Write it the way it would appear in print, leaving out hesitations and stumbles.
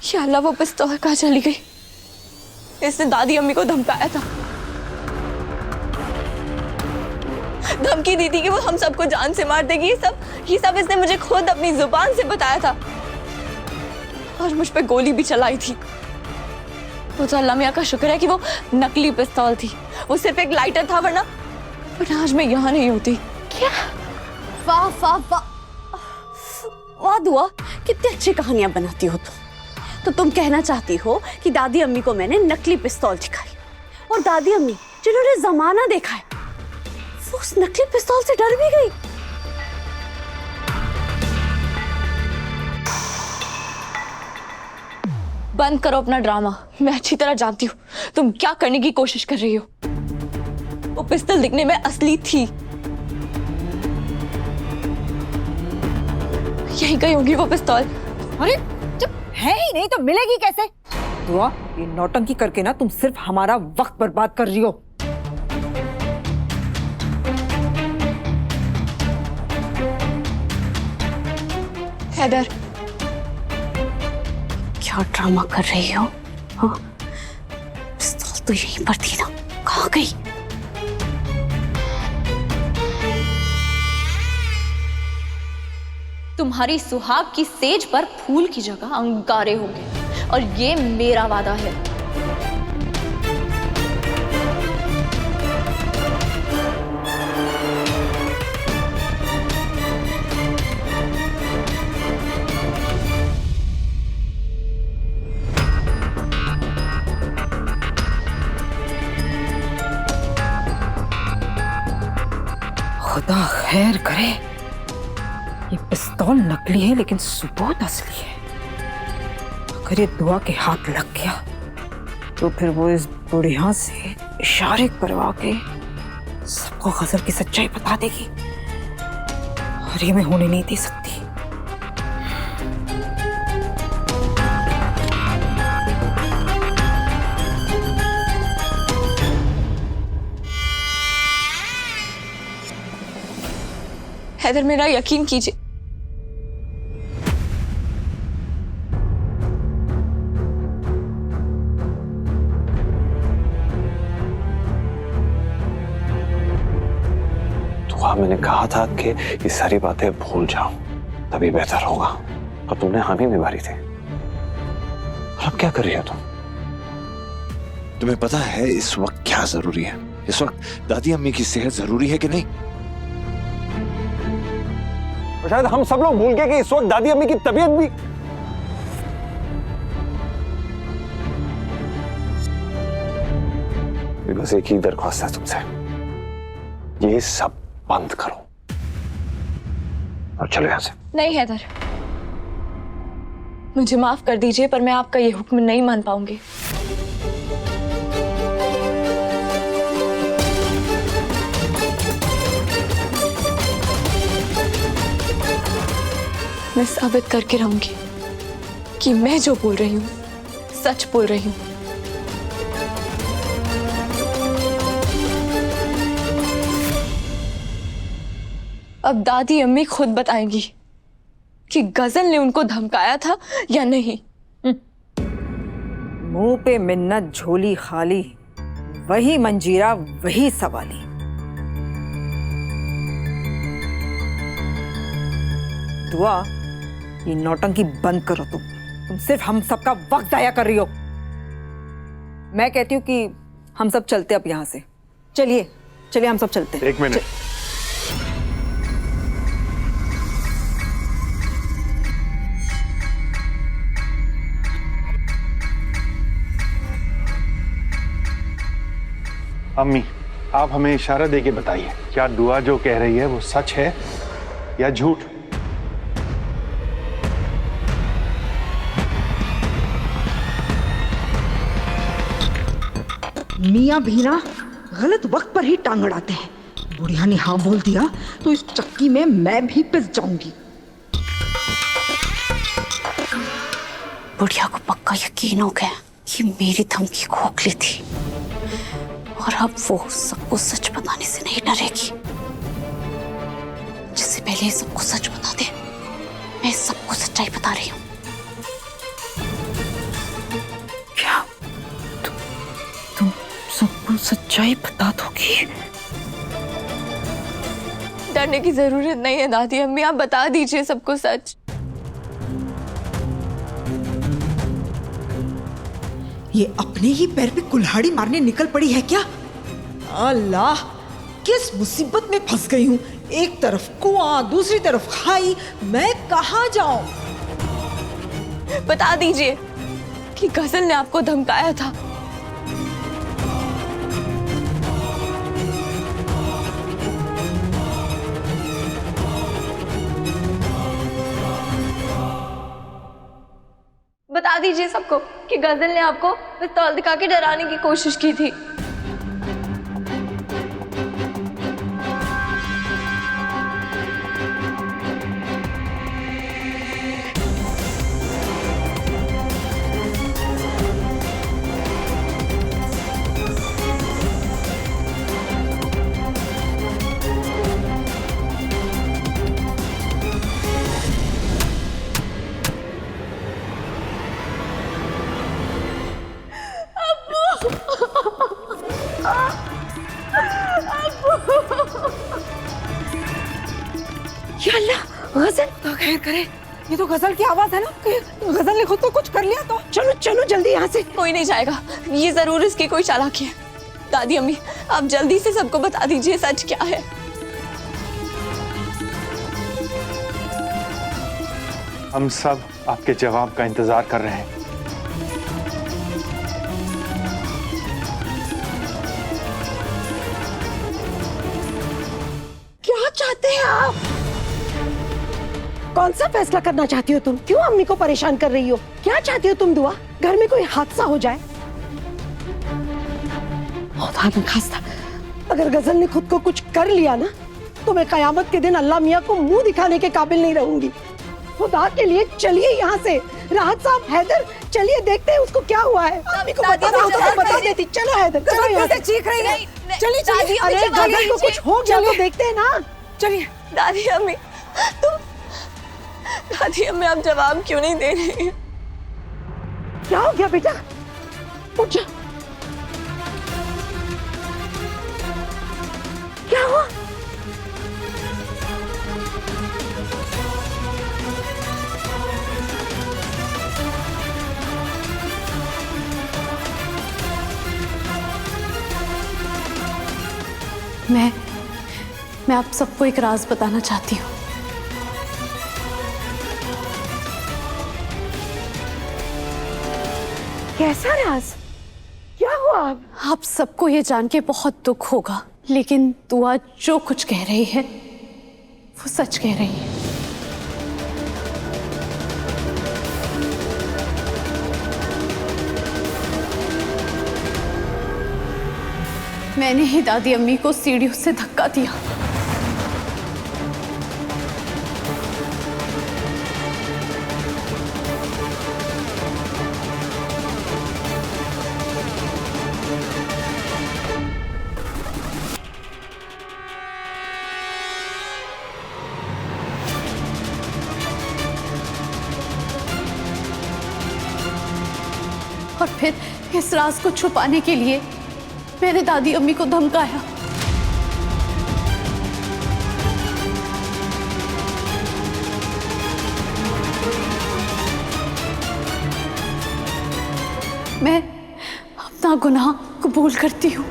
या अल्लाह, वो पिस्तौल कहाँ चली गई? इसने दादी अम्मी को धमकाया था, धमकी दी थी कि वो हम सबको जान से मार देगी। ये सब इसने मुझे खुद अपनी जुबान से बताया था और मुझ पे गोली भी चलाई थी। वो तो अल्लाह मियाँ का शुक्र है कि वो नकली पिस्तौल थी, वो सिर्फ एक लाइटर था, वरना आज मैं यहाँ नहीं होती। क्या? वाह वाह वाह वाह दुआ, कितनी अच्छी कहानियां बनाती हो तुम। तो तुम कहना चाहती हो कि दादी अम्मी को मैंने नकली पिस्तौल दिखाई और दादी अम्मी जिन्होंने जमाना देखा है वो उस नकली पिस्तौल से डर भी गई। बंद करो अपना ड्रामा। मैं अच्छी तरह जानती हूँ तुम क्या करने की कोशिश कर रही हो। वो पिस्तौल दिखने में असली थी, यही कहीं होगी वो पिस्तौल। अरे जब है ही नहीं तो मिलेगी कैसे? दुआ, ये नौटंकी करके ना तुम सिर्फ हमारा वक्त बर्बाद कर रही हो। हैदर, क्या ड्रामा कर रही हो? हाँ, पिस्तौल तो यहीं पर थी ना, कहाँ गई? तुम्हारी सुहाग की सेज पर फूल की जगह अंगारे होंगे और ये मेरा वादा है। खुदा खैर करे, ये पिस्तौल नकली है लेकिन सबूत असली है। अगर ये दुआ के हाथ लग गया तो फिर वो इस बुढ़िया से इशारे करवा के सबको गजल की सच्चाई बता देगी और ये मैं होने नहीं दे सकती। हैदर, मेरा यकीन कीजिए, मैंने कहा था कि ये सारी बातें भूल जाओ, तभी बेहतर होगा। और तुमने हामी में मारी थी। और अब क्या कर रही हो तुम? तुम्हें पता है इस वक्त क्या जरूरी है? इस वक्त दादी अम्मी की सेहत जरूरी है कि नहीं? और शायद हम सब लोग भूल गए कि इस वक्त दादी अम्मी की तबीयत भी। बस एक ही दरख्वास्त है तुमसे, ये सब बंद करो और चलो यहां से। नहीं हैदर, मुझे माफ कर दीजिए पर मैं आपका ये हुक्म नहीं मान पाऊंगी। मैं साबित करके रहूंगी कि मैं जो बोल रही हूं सच बोल रही हूं। अब दादी अम्मी खुद बताएंगी कि गजल ने उनको धमकाया था या नहीं। मुंह पे मिन्नत झोली खाली, वही मंजीरा वही सवाली। दुआ, ये नौटंकी बंद करो। तुम सिर्फ हम सबका वक्त जाया कर रही हो। मैं कहती हूँ कि हम सब चलते अब यहाँ से। चलिए चलिए, हम सब चलते हैं। एक मिनट। अम्मी, आप हमें इशारा देके बताइए, क्या दुआ जो कह रही है वो सच है या झूठ? मियाँ भी ना गलत वक्त पर ही टांग अड़ाते हैं। बुढ़िया ने हाँ बोल दिया तो इस चक्की में मैं भी पिस जाऊंगी। बुढ़िया को पक्का यकीन हो गया कि मेरी धमकी खोखली थी और अब वो सबको सच बताने से नहीं डरेगी। जिससे पहले सबको सच बता दे, मैं सबको सच्चाई बता रही हूँ। सच्चाई बता दोगी? डरने की जरूरत नहीं है दादी अम्मी, आप बता दीजिए सबको सच। ये अपने ही पैर पे कुल्हाड़ी मारने निकल पड़ी है क्या? अल्लाह, किस मुसीबत में फंस गई हूँ। एक तरफ कुआं, दूसरी तरफ खाई, मैं कहाँ जाऊं? बता दीजिए कि गजल ने आपको धमकाया था। बता दीजिए सबको कि गजल ने आपको पिस्तौल दिखा के डराने की कोशिश की थी। या अल्लाह, गजल तो खैर करे। ये तो गजल की आवाज है ना, गजल ने खुद को कुछ कर लिया तो। चलो चलो जल्दी यहाँ से। कोई नहीं जाएगा, ये जरूर इसकी कोई चालाकी है। दादी अम्मी, आप जल्दी से सबको बता दीजिए सच क्या है। हम सब आपके जवाब का इंतजार कर रहे हैं। क्या चाहते हैं आप? कौन सा फैसला करना चाहती हो तुम? क्यों अम्मी को परेशान कर रही हो? क्या चाहती हो तुम दुआ? घर में कोई हादसा हो जाए? खुदा न खास्ता, अगर गजल ने खुद को कुछ कर लिया ना, तो मैं कयामत के दिन अल्लाह मियाँ को मुंह दिखाने के काबिल नहीं रहूंगी। खुदा के लिए चलिए यहाँ से। राहत साहब, हैदर, चलिए देखते हैं उसको क्या हुआ है। अम्मी को बता रहा हूँ तो बता देती। चलो हैदर, चलो यहाँ से। चीख रही है। चलिए चलिए। अरे गजल को कुछ हो गया तो देखते हैं ना। चलिए। दादी अम्मी, तुम दादी अम्मी, आप जवाब क्यों नहीं दे रही हैं? क्या हो गया बेटा? उठ जा। क्या हुआ? मैं आप सबको एक राज बताना चाहती हूँ। कैसा राज? क्या हुआ? आप सबको ये जान के बहुत दुख होगा, लेकिन दुआ जो कुछ कह रही है वो सच कह रही है। मैंने ही दादी अम्मी को सीढ़ियों से धक्का दिया। और फिर इस राज को छुपाने के लिए मैंने दादी अम्मी को धमकाया। मैं अपना गुनाह कबूल करती हूँ।